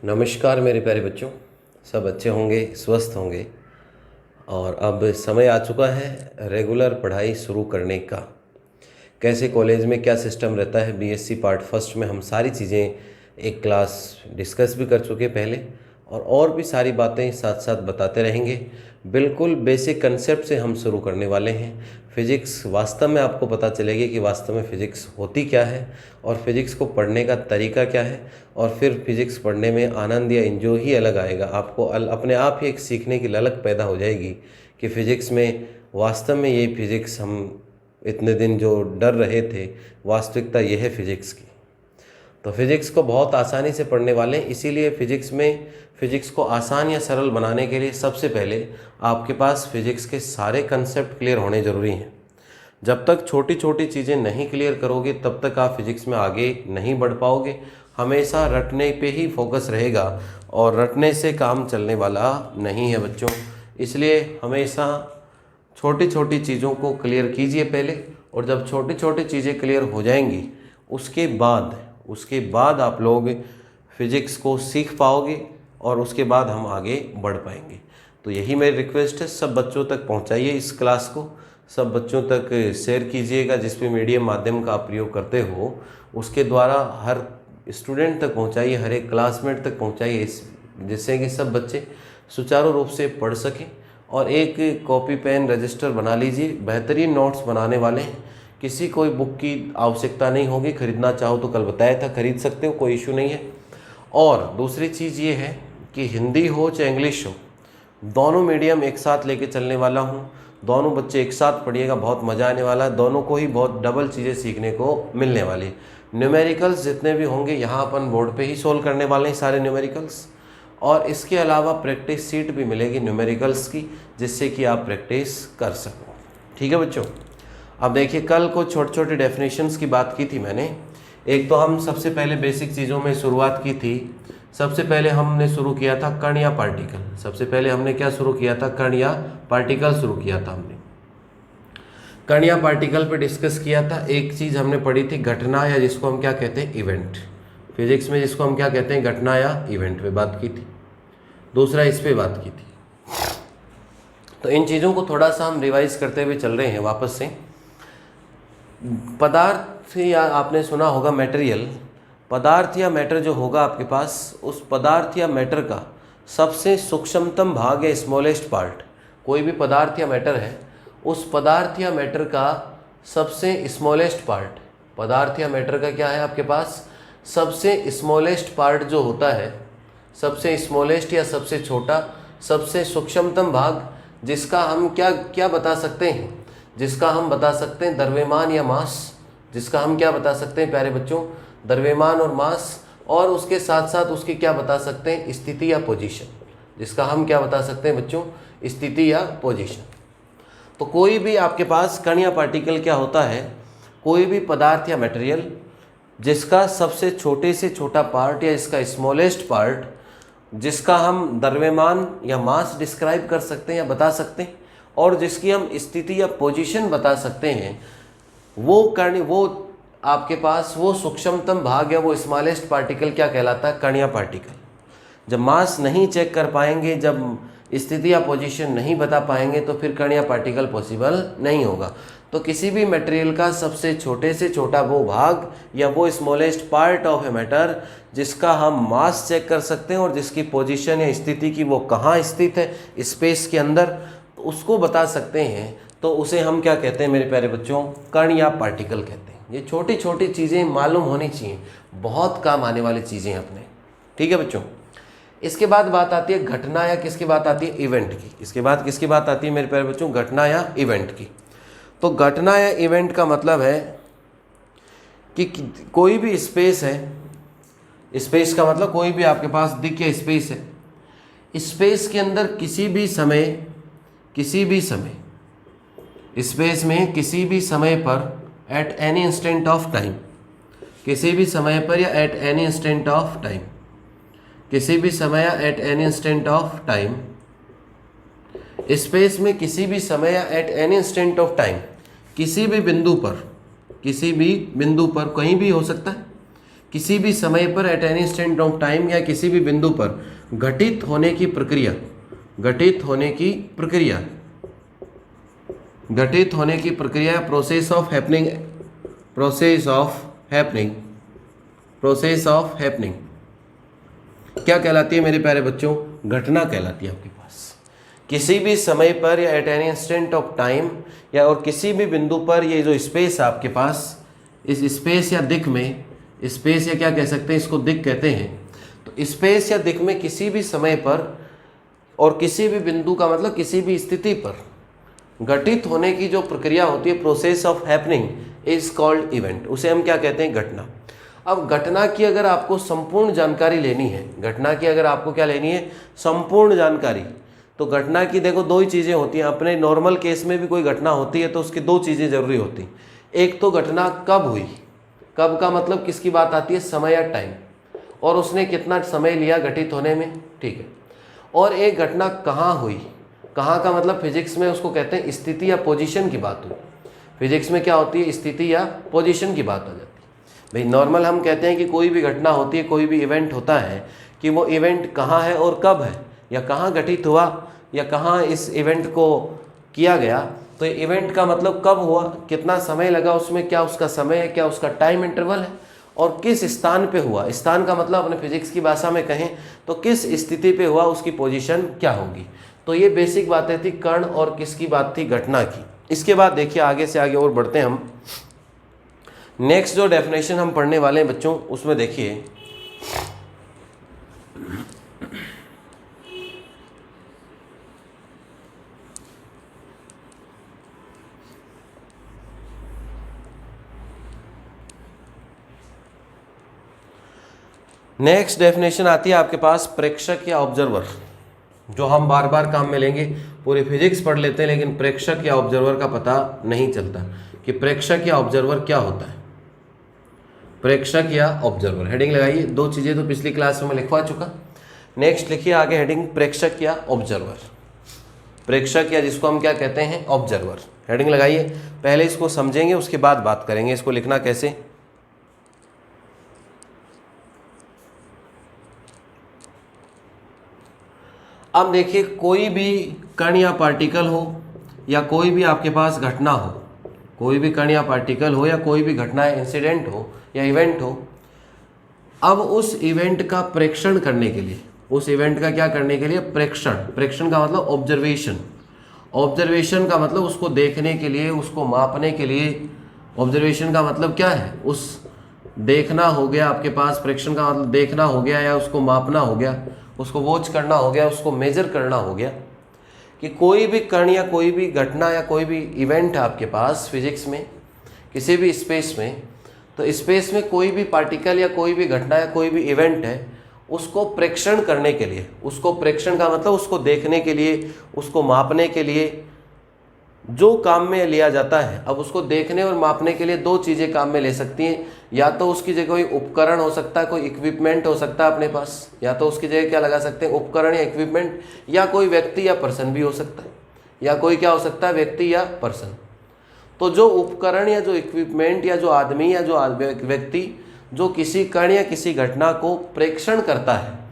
नमस्कार मेरे प्यारे बच्चों, सब अच्छे होंगे, स्वस्थ होंगे। और अब समय आ चुका है रेगुलर पढ़ाई शुरू करने का। कैसे कॉलेज में क्या सिस्टम रहता है, बीएससी पार्ट फर्स्ट में हम सारी चीज़ें एक क्लास डिस्कस भी कर चुके पहले, और भी सारी बातें साथ साथ बताते रहेंगे। बिल्कुल बेसिक कंसेप्ट से हम शुरू करने वाले हैं। फिज़िक्स वास्तव में आपको पता चलेगी कि वास्तव में फ़िज़िक्स होती क्या है और फिज़िक्स को पढ़ने का तरीका क्या है, और फिर फिज़िक्स पढ़ने में आनंद या एंजॉय ही अलग आएगा। आपको अपने आप ही एक सीखने की ललक पैदा हो जाएगी कि फ़िज़िक्स में वास्तव में ये फ़िज़िक्स हम इतने दिन जो डर रहे थे, वास्तविकता यह है फ़िज़िक्स की। तो फिज़िक्स को बहुत आसानी से पढ़ने वाले हैं, इसीलिए फ़िज़िक्स को आसान या सरल बनाने के लिए सबसे पहले आपके पास फ़िज़िक्स के सारे कंसेप्ट क्लियर होने ज़रूरी हैं। जब तक छोटी छोटी चीज़ें नहीं क्लियर करोगे तब तक आप फिज़िक्स में आगे नहीं बढ़ पाओगे। हमेशा रटने पे ही फोकस रहेगा और रटने से काम चलने वाला नहीं है बच्चों। इसलिए हमेशा छोटी छोटी चीज़ों को क्लियर कीजिए पहले, और जब छोटी छोटी चीज़ें क्लियर हो जाएंगी उसके बाद आप लोग फिज़िक्स को सीख पाओगे और उसके बाद हम आगे बढ़ पाएंगे। तो यही मेरी रिक्वेस्ट है, सब बच्चों तक पहुंचाइए इस क्लास को, सब बच्चों तक शेयर कीजिएगा। जिस भी मीडियम माध्यम का आप प्रयोग करते हो उसके द्वारा हर स्टूडेंट तक पहुंचाइए, हर एक क्लासमेट तक पहुंचाइए, जिससे कि सब बच्चे सुचारू रूप से पढ़ सकें। और एक कॉपी पेन रजिस्टर बना लीजिए, बेहतरीन नोट्स बनाने वाले हैं। किसी कोई बुक की आवश्यकता नहीं होगी, खरीदना चाहो तो कल बताया था खरीद सकते हो, कोई इशू नहीं है। और दूसरी चीज़ ये है कि हिंदी हो चाहे इंग्लिश हो, दोनों मीडियम एक साथ लेके चलने वाला हूँ। दोनों बच्चे एक साथ पढ़िएगा, बहुत मज़ा आने वाला है। दोनों को ही बहुत डबल चीज़ें सीखने को मिलने वाली है। न्यूमेरिकल्स जितने भी होंगे यहाँ अपन बोर्ड पे ही सोल्व करने वाले हैं सारे न्यूमेरिकल्स, और इसके अलावा प्रैक्टिस सीट भी मिलेगी न्यूमेरिकल्स की, जिससे कि आप प्रैक्टिस कर सको। ठीक है बच्चों। अब देखिए, कल को छोटे छोटे डेफिनेशंस की बात की थी मैंने। एक तो हम सबसे पहले बेसिक चीज़ों में शुरुआत की थी। सबसे पहले हमने शुरू किया था कण या पार्टिकल। सबसे पहले हमने क्या शुरू किया था? कण या पार्टिकल शुरू किया था हमने। कण या पार्टिकल पे डिस्कस किया था। एक चीज़ हमने पढ़ी थी घटना, या जिसको हम क्या कहते हैं इवेंट। फिजिक्स में जिसको हम क्या कहते हैं घटना या इवेंट पे बात की थी। दूसरा इस पे बात की थी। तो इन चीज़ों को थोड़ा सा हम रिवाइज करते हुए चल रहे हैं वापस से। पदार्थ, या आपने सुना होगा मटेरियल, पदार्थ या मैटर जो होगा आपके पास, उस पदार्थ या मैटर का सबसे सूक्ष्मतम भाग या स्मॉलेस्ट पार्ट, कोई भी पदार्थ या मैटर है, उस पदार्थ या मैटर का सबसे स्मॉलेस्ट पार्ट, पदार्थ या मैटर का क्या है आपके पास? सबसे स्मॉलेस्ट पार्ट जो होता है, सबसे स्मॉलेस्ट या सबसे छोटा, सबसे सूक्ष्मतम भाग, जिसका हम क्या क्या बता सकते हैं? जिसका हम बता सकते हैं द्रव्यमान या मास। जिसका हम क्या बता सकते हैं प्यारे बच्चों? द्रव्यमान और मास। और उसके साथ साथ उसकी क्या बता सकते हैं? स्थिति या पोजीशन। जिसका हम क्या बता सकते हैं बच्चों? स्थिति या पोजीशन। तो कोई भी आपके पास कण या पार्टिकल क्या होता है? कोई भी पदार्थ या मटेरियल जिसका सबसे छोटे से छोटा पार्ट या इसका स्मॉलेस्ट पार्ट, जिसका हम द्रव्यमान या मास डिस्क्राइब कर सकते हैं या बता सकते हैं, और जिसकी हम स्थिति या पोजीशन बता सकते हैं, वो कण, वो आपके पास वो सूक्ष्मतम भाग या वो स्मॉलेस्ट पार्टिकल क्या कहलाता है? कण या पार्टिकल। जब मास नहीं चेक कर पाएंगे, जब स्थिति या पोजीशन नहीं बता पाएंगे, तो फिर कण या पार्टिकल पॉसिबल नहीं होगा। तो किसी भी मटेरियल का सबसे छोटे से छोटा वो भाग या वो smallest part of a matter जिसका हम मास चेक कर सकते हैं और जिसकी पोजीशन या स्थिति की वो कहाँ स्थित है स्पेस के अंदर, उसको बता सकते हैं, तो उसे हम क्या कहते हैं मेरे प्यारे बच्चों? कण या पार्टिकल कहते हैं। ये छोटी छोटी चीज़ें मालूम होनी चाहिए, बहुत काम आने वाली चीज़ें अपने। ठीक है बच्चों। इसके बाद बात आती है घटना, या किसकी बात आती है? इवेंट की। इसके बाद किसकी बात आती है मेरे प्यारे बच्चों? घटना या इवेंट की। तो घटना या इवेंट का मतलब है कि कोई भी स्पेस है, स्पेस का मतलब कोई भी आपके पास दिख या स्पेस है, स्पेस के अंदर किसी भी समय स्पेस में किसी भी समय पर, at any instant of time, किसी भी समय पर या at any instant of time, किसी भी समय या at any instant of time, space में किसी भी समय या at any instant of time, किसी भी बिंदु पर, कहीं भी हो सकता है, किसी भी समय पर at any instant of time या किसी भी बिंदु पर घटित होने की प्रक्रिया, घटित होने की प्रक्रिया, घटित होने की प्रक्रिया, process of happening, process of happening, process of happening क्या कहलाती है मेरे प्यारे बच्चों? घटना कहलाती है आपके पास। किसी भी समय पर या at any instant of time या और किसी भी बिंदु पर ये जो स्पेस है आपके पास, इस स्पेस या दिक में, स्पेस या क्या कह सकते हैं इसको, दिक कहते हैं। तो स्पेस या दिक में किसी भी समय पर और किसी भी बिंदु का मतलब किसी भी स्थिति पर घटित होने की जो प्रक्रिया होती है, process of happening is called event, उसे हम क्या कहते हैं? घटना। अब घटना की अगर आपको संपूर्ण जानकारी लेनी है, घटना की अगर आपको क्या लेनी है? संपूर्ण जानकारी। तो घटना की देखो दो ही चीज़ें होती हैं। अपने नॉर्मल केस में भी कोई घटना होती है तो उसकी दो चीज़ें जरूरी होती हैं। एक तो घटना कब हुई, कब का मतलब किसकी बात आती है? समय या टाइम, और उसने कितना समय लिया घटित होने में, ठीक है। और एक घटना कहाँ हुई, कहाँ का मतलब फिजिक्स में उसको कहते हैं स्थिति या पोजीशन की बात हुई। फिजिक्स में क्या होती है? स्थिति या पोजीशन की बात हो जाती है। भाई नॉर्मल हम कहते हैं कि कोई भी घटना होती है, कोई भी इवेंट होता है, कि वो इवेंट कहाँ है और कब है, या कहाँ घटित हुआ, या कहाँ इस इवेंट को किया गया। तो इवेंट का मतलब कब हुआ, कितना समय लगा उसमें, क्या उसका समय है, क्या उसका टाइम इंटरवल है, और किस स्थान पे हुआ। स्थान का मतलब अपने फिजिक्स की भाषा में कहें तो किस स्थिति पे हुआ, उसकी पोजीशन क्या होगी। तो ये बेसिक बातें थी कण और किसकी बात थी? घटना की। इसके बाद देखिए आगे से आगे और बढ़ते हैं हम। नेक्स्ट जो डेफिनेशन हम पढ़ने वाले हैं बच्चों, उसमें देखिए नेक्स्ट डेफिनेशन आती है आपके पास प्रेक्षक या ऑब्जर्वर, जो हम बार बार काम में लेंगे। पूरी फिजिक्स पढ़ लेते हैं लेकिन प्रेक्षक या ऑब्जर्वर का पता नहीं चलता कि प्रेक्षक या ऑब्जर्वर क्या होता है। प्रेक्षक या ऑब्जर्वर, हेडिंग लगाइए। दो चीज़ें तो पिछली क्लास में मैं लिखवा चुका। नेक्स्ट लिखिए आगे हेडिंग प्रेक्षक या ऑब्जर्वर। प्रेक्षक या जिसको हम क्या कहते हैं? ऑब्जर्वर। हेडिंग लगाइए। पहले इसको समझेंगे उसके बाद बात करेंगे इसको लिखना कैसे। अब देखिए कोई भी कण या पार्टिकल हो या कोई भी आपके पास घटना हो, कोई भी कण या पार्टिकल हो या कोई भी घटना इंसिडेंट हो या इवेंट हो, अब उस इवेंट का प्रेक्षण करने के लिए, उस इवेंट का क्या करने के लिए? प्रेक्षण। प्रेक्षण का मतलब ऑब्जर्वेशन। ऑब्जर्वेशन का मतलब उसको देखने के लिए, उसको मापने के लिए। ऑब्जर्वेशन का मतलब क्या है? उस देखना हो गया आपके पास, प्रेक्षण का मतलब देखना हो गया या उसको मापना हो गया, उसको वॉच करना हो गया, उसको मेजर करना हो गया कि कोई भी कण या कोई भी घटना या कोई भी इवेंट है आपके पास फिजिक्स में, किसी भी स्पेस में। तो स्पेस में कोई भी पार्टिकल या कोई भी घटना या कोई भी इवेंट है, उसको प्रेक्षण करने के लिए, उसको प्रेक्षण का मतलब उसको देखने के लिए, उसको मापने के लिए जो काम में लिया जाता है। अब उसको देखने और मापने के लिए दो चीज़ें काम में ले सकती हैं। या तो उसकी जगह कोई उपकरण हो सकता है, कोई इक्विपमेंट हो सकता है अपने पास, या तो उसकी जगह क्या लगा सकते हैं? उपकरण या इक्विपमेंट, या कोई व्यक्ति या पर्सन भी हो सकता है, या कोई क्या हो सकता है? व्यक्ति या पर्सन। तो जो उपकरण या जो इक्विपमेंट या जो आदमी या जो व्यक्ति जो किसी कण या किसी घटना को प्रेक्षण करता है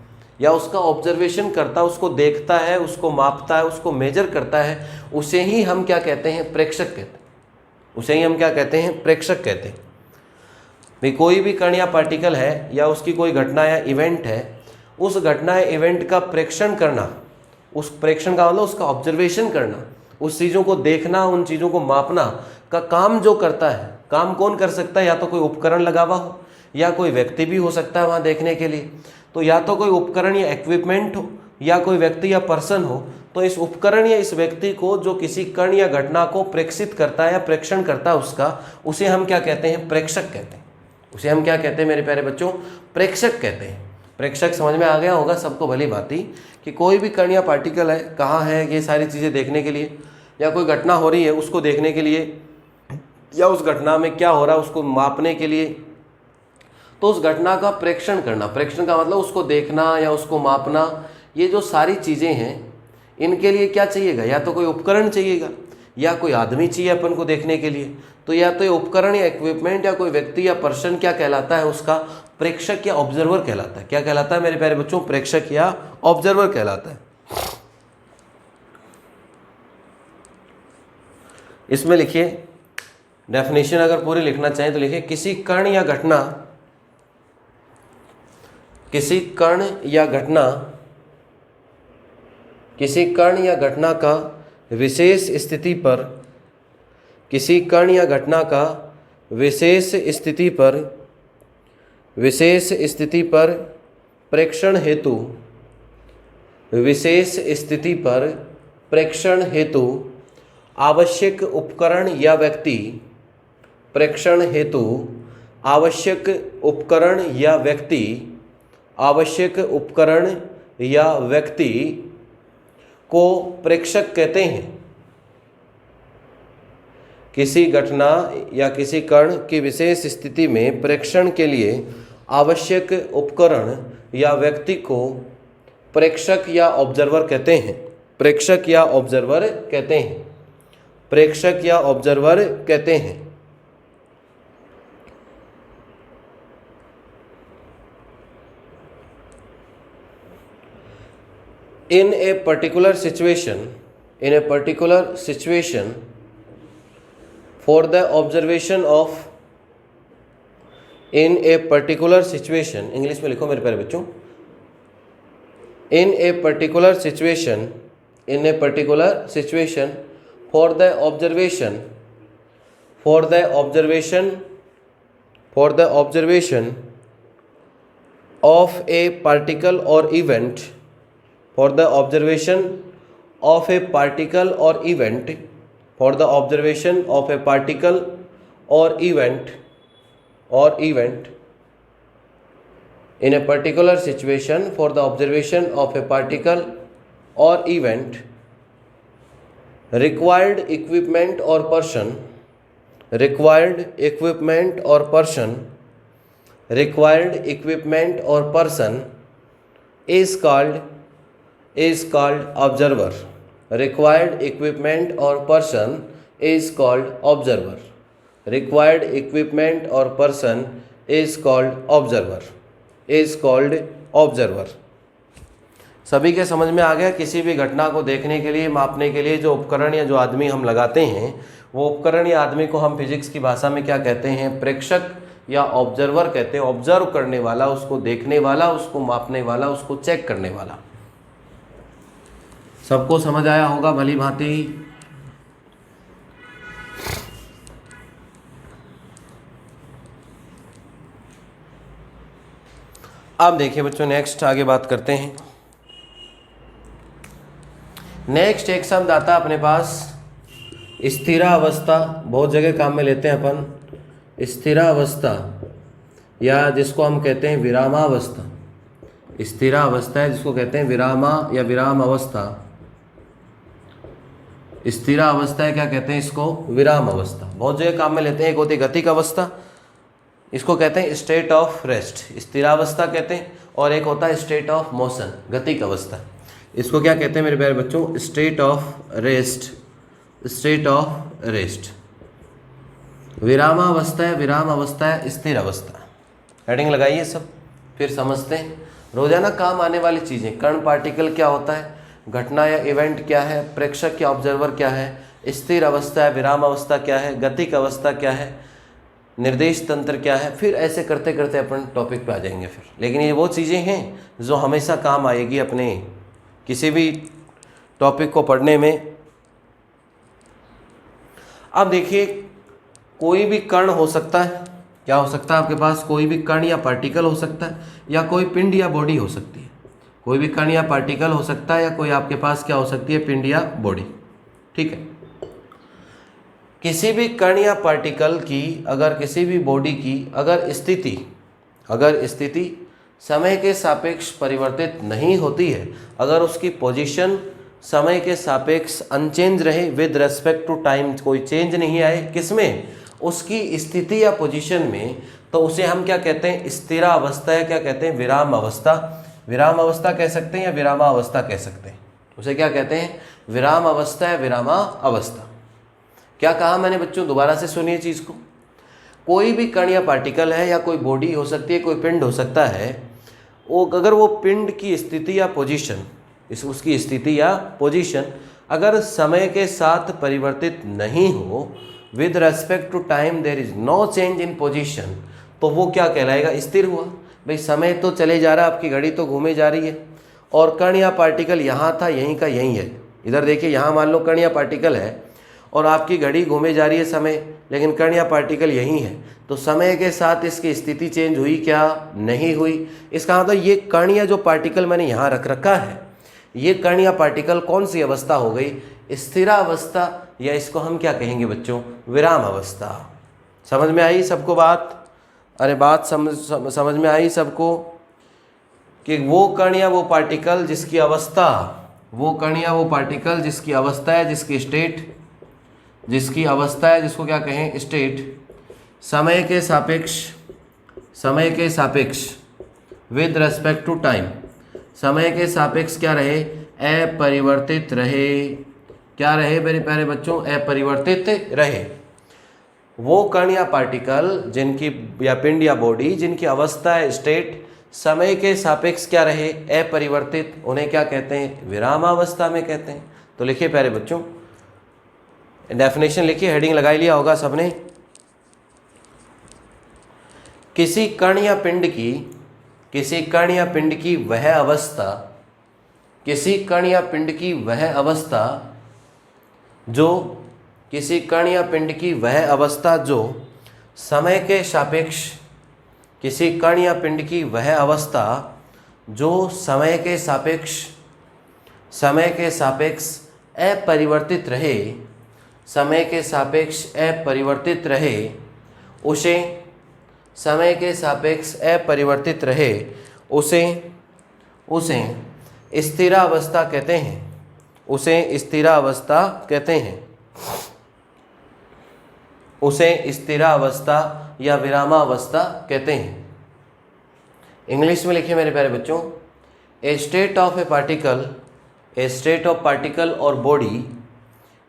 या उसका ऑब्जर्वेशन करता है, उसको देखता है, उसको मापता है, उसको मेजर करता है, उसे ही हम क्या कहते हैं? प्रेक्षक कहते हैं। उसे ही हम क्या कहते हैं? प्रेक्षक कहते हैं। भाई कोई भी कण या पार्टिकल है या उसकी कोई घटना या इवेंट है, उस घटना या इवेंट का प्रेक्षण करना, उस प्रेक्षण का मतलब उसका ऑब्जर्वेशन करना, उस चीज़ों को देखना, उन चीज़ों को मापना का काम जो करता है, काम कौन कर सकता है? या तो कोई उपकरण लगा हुआ हो या कोई व्यक्ति भी हो सकता है वहाँ देखने के लिए। तो या तो कोई उपकरण या इक्विपमेंट हो या कोई व्यक्ति या पर्सन हो। तो इस उपकरण या इस व्यक्ति को जो किसी कण या घटना को प्रेक्षित करता है या प्रेक्षण करता है उसका, उसे हम क्या कहते हैं? प्रेक्षक कहते हैं। उसे हम क्या कहते हैं मेरे प्यारे बच्चों? प्रेक्षक कहते हैं। प्रेक्षक समझ में आ गया होगा सबको भली भांति कि कोई भी कण या पार्टिकल है, कहाँ है, ये सारी चीज़ें देखने के लिए, या कोई घटना हो रही है उसको देखने के लिए, या उस घटना में क्या हो रहा है उसको मापने के लिए। तो उस घटना का प्रेक्षण करना, प्रेक्षण का मतलब उसको देखना या उसको मापना, ये जो सारी चीज़ें हैं इनके लिए क्या चाहिएगा? या तो कोई उपकरण चाहिएगा या कोई आदमी चाहिए अपन को देखने के लिए। तो या तो ये उपकरण या इक्विपमेंट या कोई व्यक्ति या पर्सन क्या कहलाता है? उसका प्रेक्षक या ऑब्जर्वर कहलाता है। क्या कहलाता है मेरे प्यारे बच्चों? प्रेक्षक या ऑब्जर्वर कहलाता है। इसमें लिखिए डेफिनेशन, अगर पूरी लिखना चाहें तो लिखिए किसी कण या घटना, किसी कण या घटना, किसी कण या घटना का विशेष स्थिति पर, किसी कण या घटना का विशेष स्थिति पर, विशेष स्थिति पर प्रेक्षण हेतु, विशेष स्थिति पर प्रेक्षण हेतु आवश्यक उपकरण या व्यक्ति, प्रेक्षण हेतु आवश्यक उपकरण या व्यक्ति, आवश्यक उपकरण या व्यक्ति को प्रेक्षक कहते हैं। किसी घटना या किसी कण की विशेष स्थिति में प्रेक्षण के लिए आवश्यक उपकरण या व्यक्ति को प्रेक्षक या ऑब्जर्वर कहते हैं। प्रेक्षक या ऑब्जर्वर कहते हैं। प्रेक्षक या ऑब्जर्वर कहते हैं। In a particular situation, in a particular situation, for the observation of, in a particular situation, English में लिखो मेरे प्यारे बच्चों, in a particular situation, in a particular situation, for the observation, for the observation, for the observation of a particle or event, for the observation of a particle or event, for the observation of a particle or event, or event, in a particular situation, for the observation of a particle or event, required equipment or person, required equipment or person, required equipment or person is called observer. Required equipment or person is called observer. Required equipment or person is called observer. Is called observer. सभी के समझ में आ गया? किसी भी घटना को देखने के लिए, मापने के लिए जो उपकरण या जो आदमी हम लगाते हैं, वो उपकरण या आदमी को हम फिजिक्स की भाषा में क्या कहते हैं? प्रेक्षक या ऑब्जर्वर कहते हैं। ऑब्जर्व करने वाला, उसको देखने वाला, उसको मापने वाला, उसको चेक करने वाला। सबको समझ आया होगा भली भांति? अब देखिए बच्चों, नेक्स्ट आगे बात करते हैं। नेक्स्ट एक शब्द आता है अपने पास स्थिरावस्था। बहुत जगह काम में लेते हैं अपन स्थिरावस्था, या जिसको हम कहते हैं विरामावस्था। स्थिरावस्था है जिसको कहते हैं विरामा या विराम अवस्था। स्थिरा अवस्था है, क्या कहते हैं इसको? विराम अवस्था। बहुत जगह काम में लेते हैं। एक होती है गतिक अवस्था, इसको कहते हैं स्टेट ऑफ रेस्ट, स्थिरावस्था कहते हैं। और एक होता है स्टेट ऑफ मोशन, गतिक अवस्था। इसको क्या कहते हैं मेरे प्यारे बच्चों? State of rest, state of rest. विरामावस्था है, विराम अवस्था है, स्थिर अवस्था। हेडिंग लगाइए सब, फिर समझते हैं। रोजाना काम आने वाली चीज़ें। कण पार्टिकल क्या होता है, घटना या इवेंट क्या है, प्रेक्षक या ऑब्जर्वर क्या है, स्थिर अवस्था है, विराम अवस्था क्या है, गतिक अवस्था क्या है, निर्देश तंत्र क्या है। फिर ऐसे करते करते अपन टॉपिक पे आ जाएंगे फिर। लेकिन ये वो चीज़ें हैं जो हमेशा काम आएगी अपने किसी भी टॉपिक को पढ़ने में। अब देखिए, कोई भी कण हो सकता है। क्या हो सकता है आपके पास? कोई भी कण या पार्टिकल हो सकता है, या कोई पिंड या बॉडी हो सकती है। कोई भी कण या पार्टिकल हो सकता है, या कोई आपके पास क्या हो सकती है? पिंड या बॉडी। ठीक है। किसी भी कण या पार्टिकल की, अगर किसी भी बॉडी की अगर स्थिति समय के सापेक्ष परिवर्तित नहीं होती है, अगर उसकी पोजीशन समय के सापेक्ष अनचेंज रहे, विद रेस्पेक्ट टू टाइम, कोई चेंज नहीं आए किसमें? उसकी स्थिति या पोजीशन में, तो उसे हम क्या कहते हैं? स्थिरावस्था है। क्या कहते हैं? विराम अवस्था। विराम अवस्था कह सकते हैं या विरामा अवस्था कह सकते हैं। उसे क्या कहते हैं? विराम अवस्था है, विरामा अवस्था। क्या कहा मैंने बच्चों? दोबारा से सुनिए चीज़ को। कोई भी कण या पार्टिकल है या कोई बॉडी हो सकती है, कोई पिंड हो सकता है, वो अगर वो पिंड की स्थिति या पोजीशन, उसकी स्थिति या पोजीशन अगर समय के साथ परिवर्तित नहीं हो, with respect to time there is no change in position, तो वो क्या कहलाएगा? स्थिर हुआ। भाई समय तो चले जा रहा है, आपकी घड़ी तो घूमे जा रही है, और कण या पार्टिकल यहाँ था, यहीं का यहीं है। इधर देखिए, यहाँ मान लो कण या पार्टिकल है और आपकी घड़ी घूमे जा रही है समय, लेकिन कण या पार्टिकल यहीं है, तो समय के साथ इसकी स्थिति चेंज हुई क्या? नहीं हुई। इसका मतलब ये कण या जो पार्टिकल मैंने यहाँ रख रखा है, ये कण या पार्टिकल कौन सी अवस्था हो गई? स्थिरावस्था, या इसको हम क्या कहेंगे बच्चों? विराम अवस्था। समझ में आई सबको बात? अरे बात समझ में आई सबको कि वो कण या वो पार्टिकल जिसकी अवस्था, वो कण या वो पार्टिकल जिसकी अवस्था है, जिसकी स्टेट, जिसकी अवस्था है, जिसको क्या कहें? स्टेट, समय के सापेक्ष विद रेस्पेक्ट टू टाइम, समय के सापेक्ष क्या रहे? अपरिवर्तित रहे। क्या रहे मेरे प्यारे बच्चों? अपरिवर्तित रहे। वो कण या पार्टिकल जिनकी, या पिंड या बॉडी जिनकी अवस्था है, स्टेट, समय के सापेक्ष क्या रहे? अपरिवर्तित, उन्हें क्या कहते हैं? विरामावस्था में कहते हैं। तो लिखिए प्यारे बच्चों, डेफिनेशन लिखिए, हेडिंग लगा लिया होगा सबने। किसी कण या पिंड की, किसी कण या पिंड की वह अवस्था, किसी कण या पिंड की वह अवस्था जो, किसी कण या पिंड की वह अवस्था जो समय के सापेक्ष, किसी कण या पिंड की वह अवस्था जो समय के सापेक्ष अपरिवर्तित रहे, समय के सापेक्ष अपरिवर्तित रहे, उसे, समय के सापेक्ष अपरिवर्तित रहे, उसे स्थिरावस्था कहते हैं। उसे स्थिरावस्था कहते हैं। उसे स्थिरावस्था या विरामावस्था कहते हैं। इंग्लिश में लिखिए मेरे प्यारे बच्चों, a state of a particle, a state of particle और body,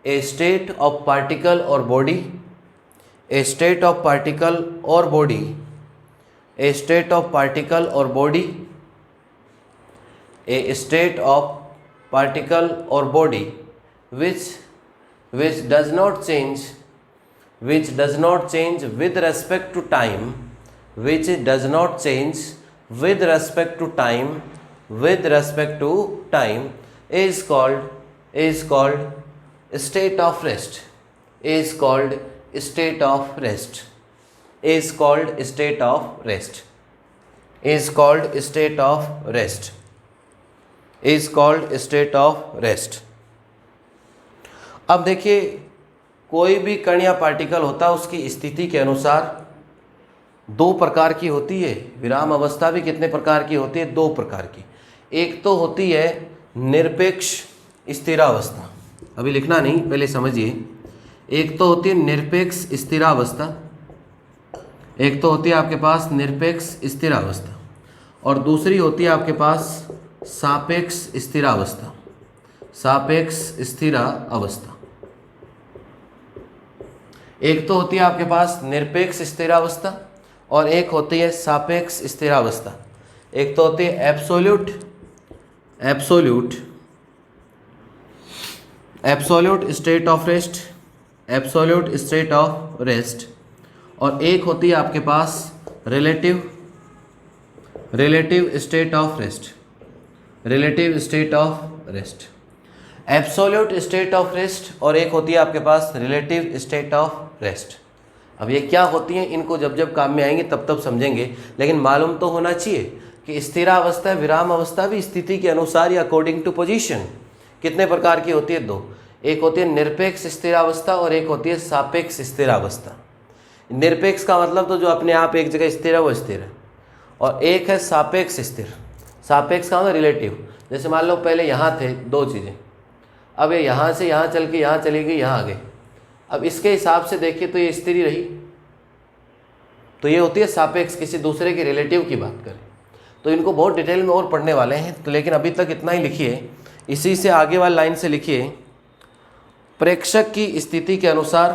a state of particle और body, a state of particle और body, a state of particle और body, a state of particle or body which does not change with respect to time, which does not change with respect to time, is called state of rest, is called state of rest, is called state of rest, is called state of rest, is called state of rest। अब देखिए, कोई भी कण या particle होता है, उसकी स्थिति के अनुसार दो प्रकार की होती है। विराम अवस्था भी कितने प्रकार की होती है? दो प्रकार की। एक तो होती है निरपेक्ष स्थिरावस्था, अभी लिखना नहीं, पहले समझिए। एक तो होती है निरपेक्ष स्थिरावस्था, एक तो होती है आपके पास निरपेक्ष स्थिरावस्था, और दूसरी होती है आपके पास सापेक्ष स्थिरावस्था, सापेक्ष स्थिरावस्था। एक तो होती है आपके पास निरपेक्ष स्थिरावस्था और एक होती है सापेक्ष स्थिरावस्था। एक तो होती है absolute state of rest, absolute state of rest, और एक होती है आपके पास relative state of rest, relative state of rest. Absolute state of rest और एक होती है आपके पास रिलेटिव स्टेट ऑफ रेस्ट। अब ये क्या होती हैं, इनको जब जब काम में आएंगे तब समझेंगे, लेकिन मालूम तो होना चाहिए कि स्थिरावस्था, विराम अवस्था भी स्थिति के अनुसार या अकॉर्डिंग टू पोजीशन कितने प्रकार की होती है? दो। एक होती है निरपेक्ष स्थिरावस्था और एक होती है सापेक्ष स्थिरावस्था। निरपेक्ष का मतलब तो जो अपने आप एक जगह स्थिर है वो स्थिर है, और एक है सापेक्ष स्थिर। सापेक्ष का मतलब रिलेटिव। जैसे मान लो पहले यहाँ थे दो चीज़ें, अब ये यहाँ से यहाँ चल के यहाँ चली गई, यहाँ आ गई। अब इसके हिसाब से देखिए तो ये स्थिर ही रही, तो ये होती है सापेक्ष, किसी दूसरे के रिलेटिव की बात करें तो। इनको बहुत डिटेल में और पढ़ने वाले हैं, तो लेकिन अभी तक इतना ही लिखिए। इसी से आगे वाली लाइन से लिखिए, प्रेक्षक की स्थिति के अनुसार,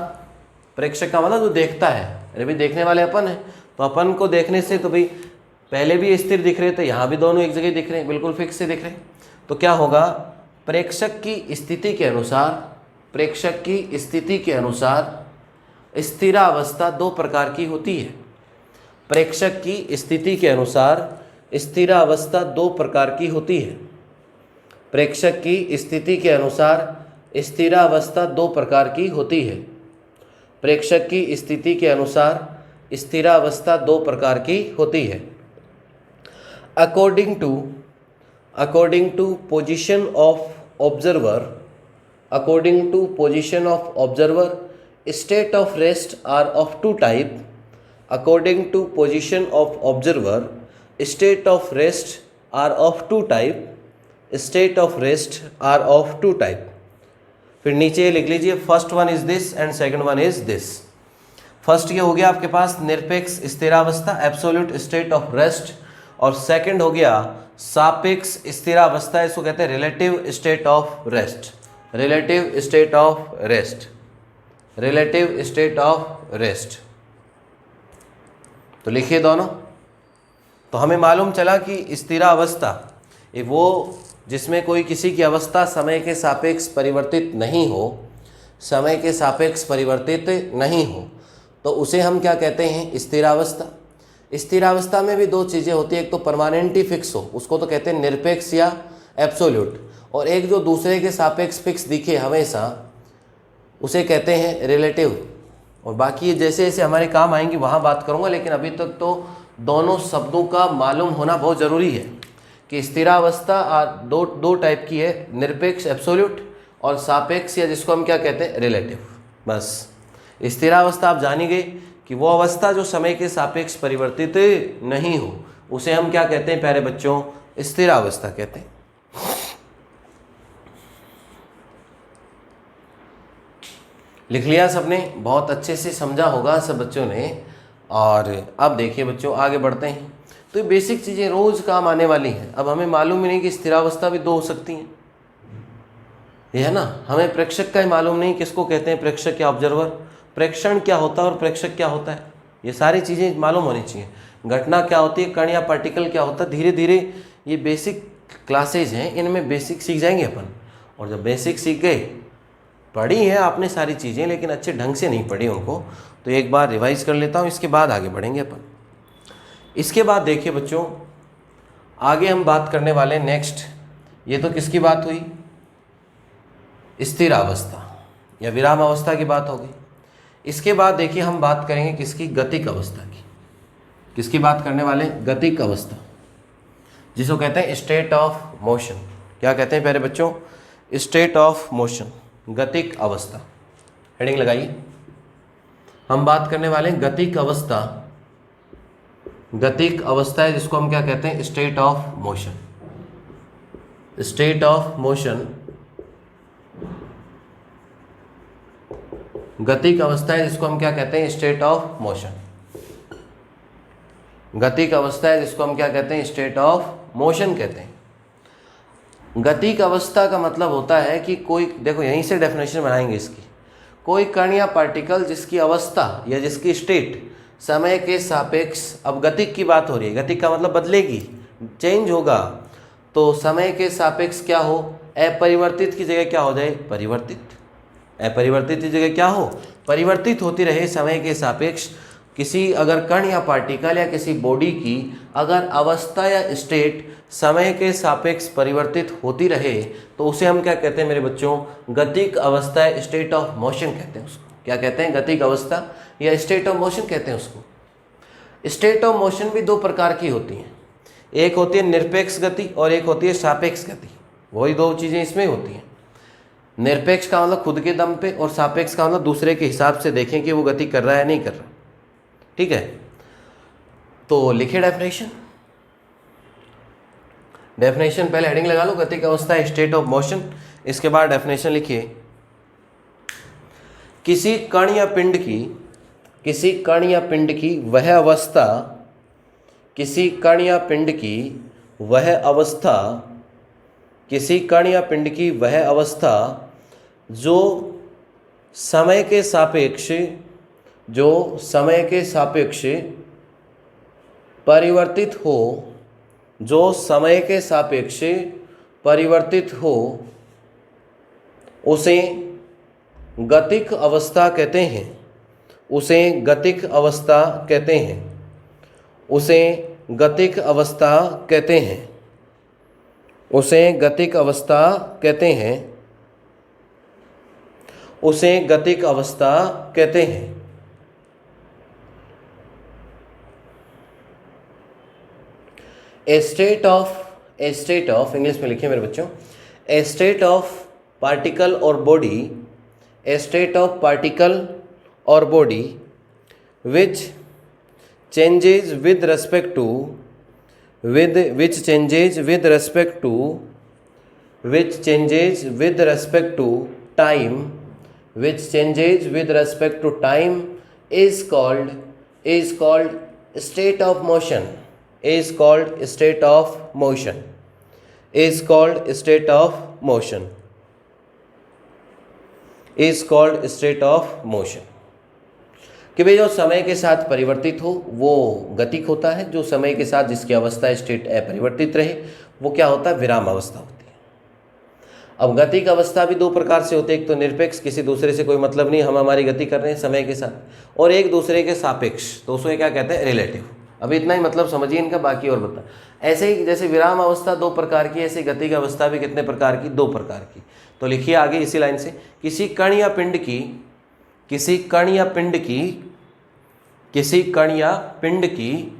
प्रेक्षक का मतलब जो देखता है, अरे भाई देखने वाले अपन हैं, तो अपन को देखने से तो भाई पहले भी स्थिर दिख रहे थे, यहाँ भी दोनों एक जगह दिख रहे हैं, बिल्कुल फिक्स से दिख रहे हैं। तो क्या होगा, प्रेक्षक की स्थिति के अनुसार, प्रेक्षक की स्थिति के अनुसार स्थिरावस्था दो प्रकार की होती है। प्रेक्षक की स्थिति के अनुसार स्थिरावस्था दो प्रकार की होती है। प्रेक्षक की स्थिति के अनुसार स्थिरावस्था दो प्रकार की होती है। प्रेक्षक की स्थिति के अनुसार स्थिरावस्था दो प्रकार की होती है। According to position of observer, according to position of observer, state of rest are of two type. According to position of observer, state of rest are of two type. State of rest are of two type. फिर नीचे लिख लीजिए, first one is this and second one is this. First ये हो गया आपके पास निरपेक्ष स्थिरावस्था, एब्सोल्यूट स्टेट ऑफ रेस्ट, और सेकंड हो गया सापेक्ष स्थिरावस्था, इसको कहते हैं relative state of rest. Relative state of rest, relative state of rest. तो लिखिए दोनों। तो हमें मालूम चला कि स्थिरावस्था ये वो जिसमें कोई किसी की अवस्था समय के सापेक्ष परिवर्तित नहीं हो, समय के सापेक्ष परिवर्तित नहीं हो, तो उसे हम क्या कहते हैं, स्थिरावस्था। स्थिरावस्था में भी दो चीज़ें होती है, एक तो परमानेंट ही फिक्स हो, उसको तो कहते हैं निरपेक्ष या एब्सोल्यूट, और एक जो दूसरे के सापेक्ष फिक्स दिखे हमेशा, उसे कहते हैं रिलेटिव। और बाकी जैसे जैसे हमारे काम आएंगे वहाँ बात करूँगा, लेकिन अभी तक तो दोनों शब्दों का मालूम होना बहुत ज़रूरी है कि स्थिरावस्था दो टाइप की है, निरपेक्ष एब्सोल्यूट और सापेक्ष या जिसको हम क्या कहते हैं रिलेटिव। बस स्थिरावस्था आप जानी गई कि वो अवस्था जो समय के सापेक्ष परिवर्तित नहीं हो, उसे हम क्या कहते हैं प्यारे बच्चों, स्थिरावस्था कहते हैं। लिख लिया सबने, बहुत अच्छे से समझा होगा सब बच्चों ने। और अब देखिए बच्चों आगे बढ़ते हैं। तो ये बेसिक चीज़ें रोज़ काम आने वाली हैं। अब हमें मालूम ही नहीं कि स्थिरावस्था भी दो हो सकती हैं, ये है ना। हमें प्रेक्षक का ही मालूम नहीं किसको कहते हैं प्रेक्षक या ऑब्जर्वर, प्रेक्षण क्या होता है और प्रेक्षक क्या होता है, ये सारी चीज़ें मालूम होनी चाहिए। घटना क्या होती है, कण या पार्टिकल क्या होता है, धीरे धीरे ये बेसिक क्लासेज हैं, इनमें बेसिक सीख जाएंगे अपन। और जब बेसिक सीख गए, पढ़ी है आपने सारी चीज़ें लेकिन अच्छे ढंग से नहीं पढ़ी उनको, तो एक बार रिवाइज कर लेता हूँ, इसके बाद आगे बढ़ेंगे अपन। इसके बाद देखिए बच्चों, आगे हम बात करने वाले नेक्स्ट, ये तो किसकी बात हुई, स्थिर अवस्था या विराम अवस्था की बात होगी। इसके बाद देखिए हम बात करेंगे किसकी, गतिक अवस्था की। किसकी बात करने वाले, गतिक अवस्था, जिसको कहते हैं स्टेट ऑफ मोशन। क्या कहते हैं प्यारे बच्चों, स्टेट ऑफ मोशन, गतिक अवस्था। हेडिंग लगाइए, हम बात करने वाले हैं गतिक अवस्था। गतिक अवस्था है जिसको हम क्या कहते हैं, state of motion. State of motion गतिक अवस्था है जिसको हम क्या कहते हैं, स्टेट ऑफ मोशन। गतिक अवस्था है जिसको हम क्या कहते हैं, स्टेट ऑफ मोशन कहते हैं। गतिक अवस्था का मतलब होता है कि कोई, देखो यहीं से डेफिनेशन बनाएंगे इसकी, कोई कण या पार्टिकल जिसकी अवस्था या जिसकी स्टेट समय के सापेक्ष, अब गतिक की बात हो रही है, गतिक का मतलब बदलेगी, चेंज होगा, तो समय के सापेक्ष क्या हो, अपरिवर्तित की जगह क्या हो जाए, परिवर्तित। अपरिवर्तित की जगह क्या हो, परिवर्तित होती रहे समय के सापेक्ष। किसी अगर कण या पार्टिकल या किसी बॉडी की अगर अवस्था या स्टेट समय के सापेक्ष परिवर्तित होती रहे, तो उसे हम क्या कहते हैं मेरे बच्चों, गतिक अवस्था, स्टेट ऑफ मोशन कहते हैं उसको। क्या कहते हैं, गतिक अवस्था या स्टेट ऑफ मोशन कहते हैं उसको। स्टेट ऑफ मोशन भी दो प्रकार की होती हैं, एक होती है निरपेक्ष गति और एक होती है सापेक्ष गति। वही दो चीज़ें इसमें होती हैं। निरपेक्ष का मतलब खुद के दम पे, और सापेक्ष का मतलब दूसरे के हिसाब से देखें कि वो गति कर रहा है नहीं कर रहा। ठीक है, तो लिखिए डेफिनेशन। डेफिनेशन पहले हेडिंग लगा लो, गतिक अवस्था स्टेट ऑफ मोशन। इसके बाद डेफिनेशन लिखिए, किसी कण या पिंड की, किसी कण या पिंड की वह अवस्था, किसी कण या पिंड की वह अवस्था, किसी कण या पिंड की वह अवस्था जो समय के सापेक्ष जो समय के सापेक्ष परिवर्तित हो, जो समय के सापेक्ष परिवर्तित हो, उसे गतिक अवस्था कहते हैं। उसे गतिक अवस्था कहते हैं। उसे गतिक अवस्था कहते हैं। उसे गतिक अवस्था कहते हैं। उसे गतिक अवस्था कहते हैं। ए स्टेट ऑफ इंग्लिश में लिखिए मेरे बच्चों, ए स्टेट ऑफ पार्टिकल और body, a state of particle और body which changes with respect to which changes with respect to which changes with respect to time, which changes with respect to time is called state of motion, is called state of motion, is called state of motion, is called state of motion। कि भाई जो समय के साथ परिवर्तित हो वो गतिक होता है, जो समय के साथ जिसकी अवस्था स्टेट अपरिवर्तित रहे वो क्या होता है, विराम अवस्था होती है। अब गतिक अवस्था भी दो प्रकार से होती है, एक तो निरपेक्ष, किसी दूसरे से कोई मतलब नहीं, हम हमारी गति कर रहे हैं समय के साथ, और एक दूसरे के सापेक्ष, तो उसको क्या कहते हैं, रिलेटिव। अभी इतना ही मतलब समझिए इनका, बाकी और बता। ऐसे ही जैसे विराम अवस्था दो प्रकार की, ऐसे गतिक अवस्था भी कितने प्रकार की, दो प्रकार की। तो लिखिए आगे इसी लाइन से, किसी कण या पिंड की, किसी कण या पिंड की, किसी कण या पिंड की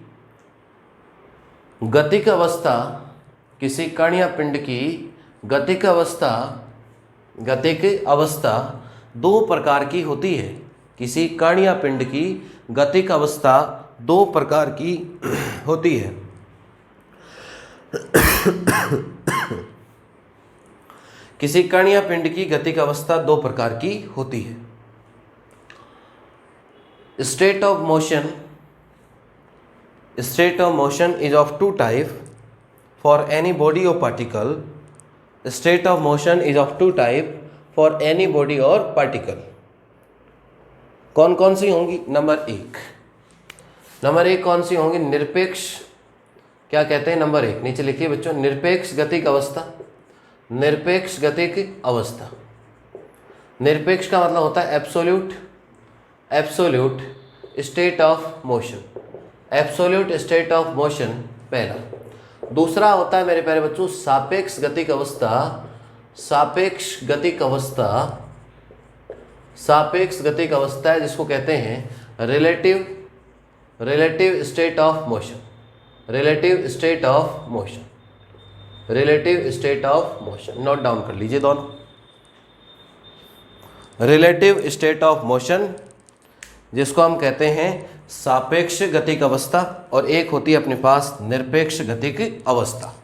गतिक अवस्था, किसी कण या पिंड की गतिक अवस्था, गतिक अवस्था दो प्रकार की होती है। किसी कण या पिंड की गतिक अवस्था दो प्रकार की होती है। किसी कण या पिंड की गतिक अवस्था दो प्रकार की होती है। State of motion, state of motion is of two type for any body or particle. State of motion is of two type for any body or particle. कौन कौन सी होंगी? नंबर एक कौन सी होंगी? निरपेक्ष, क्या कहते हैं, नंबर एक नीचे लिखिए बच्चों, निरपेक्ष गतिक अवस्था, निरपेक्ष गतिक अवस्था। निरपेक्ष का मतलब होता है absolute, absolute state of motion, absolute state of motion पहला। दूसरा होता है मेरे प्यारे बच्चों सापेक्ष गतिक अवस्था, सापेक्ष गतिक अवस्था, सापेक्ष गतिक अवस्था है जिसको कहते हैं relative, relative state of motion, relative state of motion, relative state of motion. Note down कर लीजिए दोनों, रिलेटिव स्टेट ऑफ मोशन जिसको हम कहते हैं सापेक्ष गतिक अवस्था, और एक होती है अपने पास निरपेक्ष गतिक अवस्था।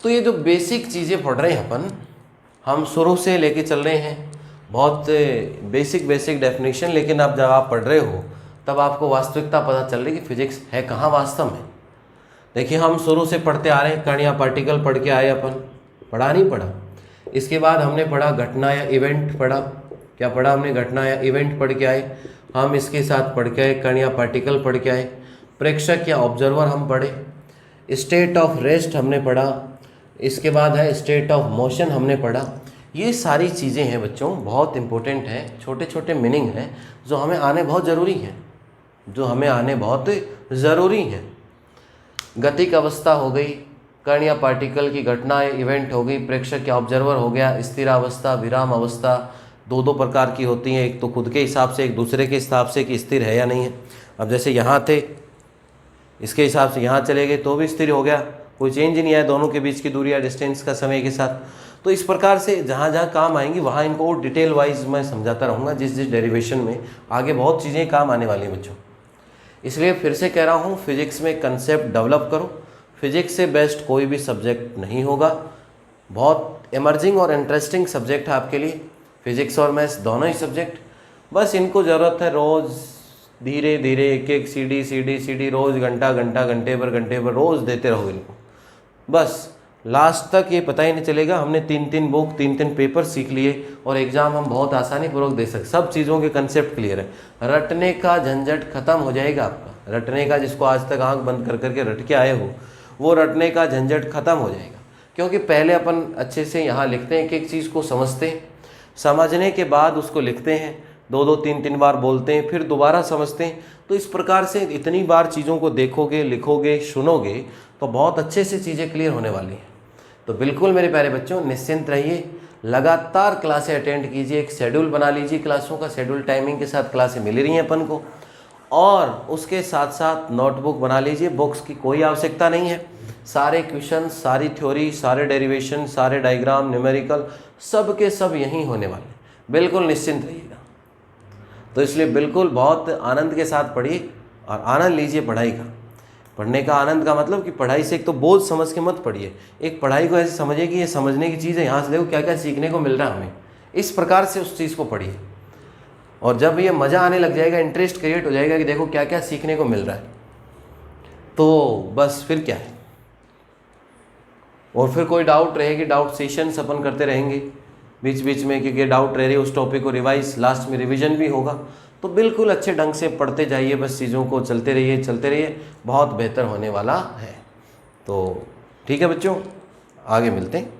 तो ये जो बेसिक चीजें पढ़ रहे हैं अपन, हम शुरू से लेके चल रहे हैं, बहुत बेसिक डेफिनेशन, लेकिन अब जब आप पढ़ रहे हो तब आपको वास्तविकता पता चल रही है कि फिजिक्स है कहाँ वास्तव में। देखिए हम शुरू से पढ़ते आ रहे हैं, कण या पार्टिकल पढ़ के आए अपन, पढ़ा नहीं पढ़ा। इसके बाद हमने पढ़ा घटना या इवेंट पढ़ा, क्या पढ़ा हमने, घटना या इवेंट पढ़ के आए। हम इसके साथ पढ़ के आए कण या पार्टिकल पढ़ के आए, प्रेक्षक या ऑब्जर्वर हम पढ़े, स्टेट ऑफ रेस्ट हमने पढ़ा, इसके बाद है स्टेट ऑफ मोशन हमने पढ़ा। ये सारी चीज़ें हैं बच्चों, बहुत इंपॉर्टेंट हैं, छोटे छोटे मीनिंग हैं जो हमें आने बहुत ज़रूरी हैं, जो हमें आने बहुत ज़रूरी हैं। गतिक अवस्था हो गई, कण या पार्टिकल की घटना इवेंट हो गई, प्रेक्षक या ऑब्जर्वर हो गया, स्थिरावस्था, विराम अवस्था दो दो प्रकार की होती हैं, एक तो खुद के हिसाब से, एक दूसरे के हिसाब से कि स्थिर है या नहीं है। अब जैसे यहाँ थे, इसके हिसाब से यहाँ चले गए तो भी स्थिर हो गया, कोई चेंज नहीं आया दोनों के बीच की दूरी या डिस्टेंस का समय के साथ। तो इस प्रकार से जहाँ जहाँ काम आएंगी वहाँ इनको डिटेल वाइज मैं समझाता रहूँगा, जिस जिस डेरिवेशन में आगे बहुत चीज़ें काम आने वाली हैं बच्चों। इसलिए फिर से कह रहा हूँ, फिजिक्स में कंसेप्ट डेवलप करो, फिजिक्स से बेस्ट कोई भी सब्जेक्ट नहीं होगा, बहुत इमर्जिंग और इंटरेस्टिंग सब्जेक्ट है आपके लिए, फिजिक्स और मैथ्स दोनों ही सब्जेक्ट। बस इनको ज़रूरत है रोज़ धीरे धीरे एक एक सीडी रोज़ घंटे पर रोज़ देते रहो इनको, बस लास्ट तक ये पता ही नहीं चलेगा हमने 3-3 बुक 3-3 पेपर सीख लिए और एग्ज़ाम हम बहुत आसानी पूर्वक दे सकते, सब चीज़ों के कंसेप्ट क्लियर है। रटने का झंझट खत्म हो जाएगा आपका, रटने का, जिसको आज तक आंख बंद कर करके रट के आए हो, वो रटने का झंझट खत्म हो जाएगा। क्योंकि पहले अपन अच्छे से यहाँ लिखते हैं, एक एक चीज़ को समझते हैं, समझने के बाद उसको लिखते हैं, 2-2 3-3 बार बोलते हैं, फिर दोबारा समझते हैं। तो इस प्रकार से इतनी बार चीज़ों को देखोगे, लिखोगे, सुनोगे तो बहुत अच्छे से चीज़ें क्लियर होने वाली हैं। तो बिल्कुल मेरे प्यारे बच्चों निश्चिंत रहिए, लगातार क्लासें अटेंड कीजिए, एक शेड्यूल बना लीजिए, क्लासों का शेड्यूल टाइमिंग के साथ क्लासें मिल रही हैं अपन को, और उसके साथ साथ नोटबुक बना लीजिए। बुक्स की कोई आवश्यकता नहीं है, सारे क्वेश्चन, सारी थ्योरी, सारे डेरिवेशन, सारे डायग्राम, न्यूमेरिकल, सब के सब यहीं होने वाले, बिल्कुल निश्चिंत रहिएगा। तो इसलिए बिल्कुल बहुत आनंद के साथ पढ़िए और आनंद लीजिए पढ़ाई का। पढ़ने का आनंद का मतलब कि पढ़ाई से एक तो बोझ समझ के मत पढ़िए, एक पढ़ाई को ऐसे समझिए कि ये समझने की चीज़ है, यहाँ से देखो क्या क्या सीखने को मिल रहा है हमें, इस प्रकार से उस चीज़ को पढ़िए। और जब ये मज़ा आने लग जाएगा, इंटरेस्ट क्रिएट हो जाएगा कि देखो क्या क्या सीखने को मिल रहा है, तो बस फिर क्या है। और फिर कोई डाउट रहेगी, डाउट सेशंस अपन करते रहेंगे बीच बीच में, क्योंकि डाउट रह रही है उस टॉपिक को रिवाइज, लास्ट में रिवीजन भी होगा। तो बिल्कुल अच्छे ढंग से पढ़ते जाइए, बस चीज़ों को चलते रहिए, बहुत बेहतर होने वाला है। तो ठीक है बच्चों, आगे मिलते हैं।